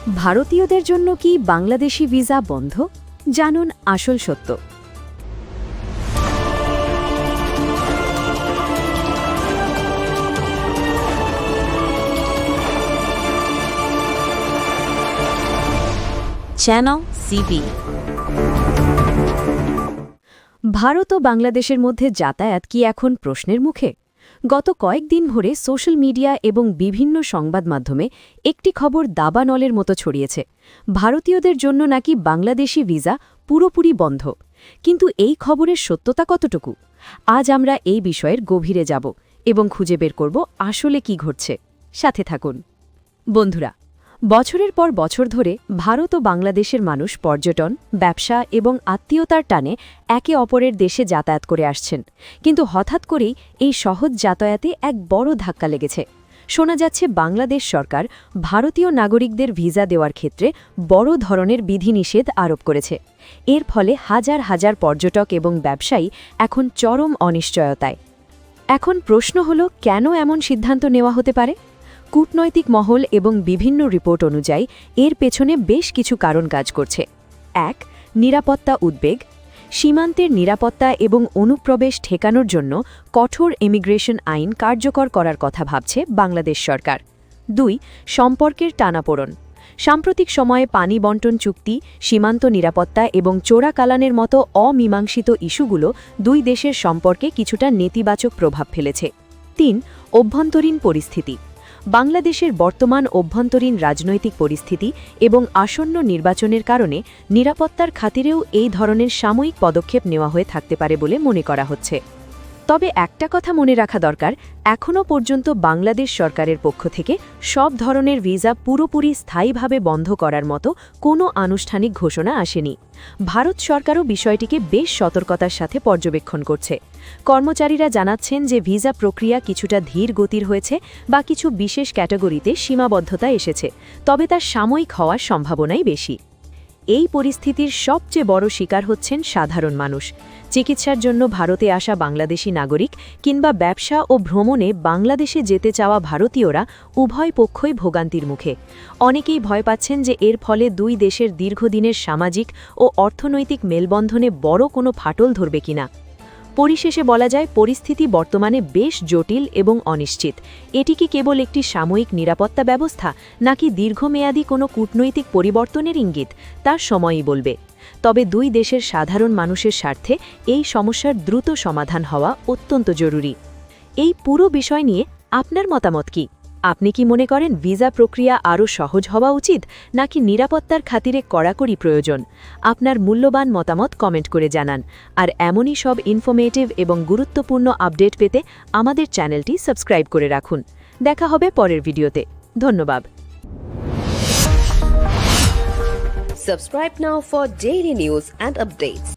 ভারতীয়দের জন্য কি বাংলাদেশি ভিসা বন্ধ? জানুন আসল সত্য। Channel CB. ভারত ও বাংলাদেশের মধ্যে যাতায়াত কি এখন প্রশ্নের মুখে? গত কয়েকদিন ধরে সোশ্যাল মিডিয়া এবং বিভিন্ন সংবাদ মাধ্যমে একটি খবর দাবানলের মতো ছড়িয়েছে, ভারতীয়দের জন্য নাকি বাংলাদেশি ভিসা পুরোপুরি বন্ধ। কিন্তু এই খবরের সত্যতা কতটুকু? আজ আমরা এই বিষয়ের গভীরে যাব এবং খুঁজে বের করব আসলে কি ঘটছে। সাথে থাকুন বন্ধুরা। বছরের পর বছর ধরে ভারত ও বাংলাদেশের মানুষ পর্যটন, ব্যবসা এবং আত্মীয়তার টানে একে অপরের দেশে যাতায়াত করে আসছেন, কিন্তু হঠাৎ করেই এই সহজ যাতায়াতে এক বড় ধাক্কা লেগেছে। শোনা যাচ্ছে বাংলাদেশ সরকার ভারতীয় নাগরিকদের ভিসা দেওয়ার ক্ষেত্রে বড় ধরনের বিধিনিষেধ আরোপ করেছে। এর ফলে হাজার হাজার পর্যটক এবং ব্যবসায়ী এখন চরম অনিশ্চয়তায়। এখন প্রশ্ন হল, কেন এমন সিদ্ধান্ত নেওয়া হতে পারে? কূটনৈতিক মহল এবং বিভিন্ন রিপোর্ট অনুযায়ী এর পেছনে বেশ কিছু কারণ কাজ করছে। ১. নিরাপত্তা উদ্বেগ। সীমান্তের নিরাপত্তা এবং অনুপ্রবেশ ঠেকানোর জন্য কঠোর ইমিগ্রেশন আইন কার্যকর করার কথা ভাবছে বাংলাদেশ সরকার। ২. সম্পর্কের টানাপোড়েন। সাম্প্রতিক সময়ে পানি বণ্টন চুক্তি, সীমান্ত নিরাপত্তা এবং চোরাকালানের মতো অমীমাংসিত ইস্যুগুলো দুই দেশের সম্পর্কে কিছুটা নেতিবাচক প্রভাব ফেলেছে। ৩. অভ্যন্তরীণ পরিস্থিতি। বাংলাদেশের বর্তমান অভ্যন্তরীণ রাজনৈতিক পরিস্থিতি এবং আসন্ন নির্বাচনের কারণে নিরাপত্তার খাতিরেও এই ধরনের সাময়িক পদক্ষেপ নেওয়া হয়ে থাকতে পারে বলে মনে করা হচ্ছে। তবে একটা কথা মনে রাখা দরকার, এখনও পর্যন্ত বাংলাদেশ সরকারের পক্ষ থেকে সব ধরনের ভিসা পুরোপুরি স্থায়ীভাবে বন্ধ করার মতো কোনো আনুষ্ঠানিক ঘোষণা আসেনি। ভারত সরকারও বিষয়টিকে বেশ সতর্কতার সাথে পর্যবেক্ষণ করছে। কর্মচারীরা জানাচ্ছেন যে ভিসা প্রক্রিয়া কিছুটা ধীর গতির হয়েছে বা কিছু বিশেষ ক্যাটাগরিতে সীমাবদ্ধতা এসেছে, তবে তার সাময়িক হওয়ার সম্ভাবনাই বেশি। এই পরিস্থিতির সবচেয়ে বড় শিকার হচ্ছেন সাধারণ মানুষ। চিকিৎসার জন্য ভারতে আসা বাংলাদেশি নাগরিক কিংবা ব্যবসা ও ভ্রমণে বাংলাদেশে যেতে চাওয়া ভারতীয়রা উভয় পক্ষই ভোগান্তির মুখে। অনেকেই ভয় পাচ্ছেন যে এর ফলে দুই দেশের দীর্ঘদিনের সামাজিক ও অর্থনৈতিক মেলবন্ধনে বড় কোনো ফাটল ধরবে কিনা। পরিশেষে বলা যায়, পরিস্থিতি বর্তমানে বেশ জটিল এবং অনিশ্চিত। এটি কি কেবল একটি সাময়িক নিরাপত্তা ব্যবস্থা, নাকি দীর্ঘমেয়াদী কোনো কূটনৈতিক পরিবর্তনের ইঙ্গিত, তার সময়ই বলবে। তবে দুই দেশের সাধারণ মানুষের স্বার্থে এই সমস্যার দ্রুত সমাধান হওয়া অত্যন্ত জরুরি। এই পুরো বিষয় নিয়ে আপনার মতামত কি? আপনি কি মনে করেন ভিসা প্রক্রিয়া আরও সহজ হওয়া উচিত, নাকি নিরাপত্তার খাতিরে কড়াকড়ি প্রয়োজন? আপনার মূল্যবান মতামত কমেন্ট করে জানান। আর এমনই সব ইনফরমেটিভ এবং গুরুত্বপূর্ণ আপডেট পেতে আমাদের চ্যানেলটি সাবস্ক্রাইব করে রাখুন। দেখা হবে পরের ভিডিওতে। ধন্যবাদ। Subscribe now for daily news and updates.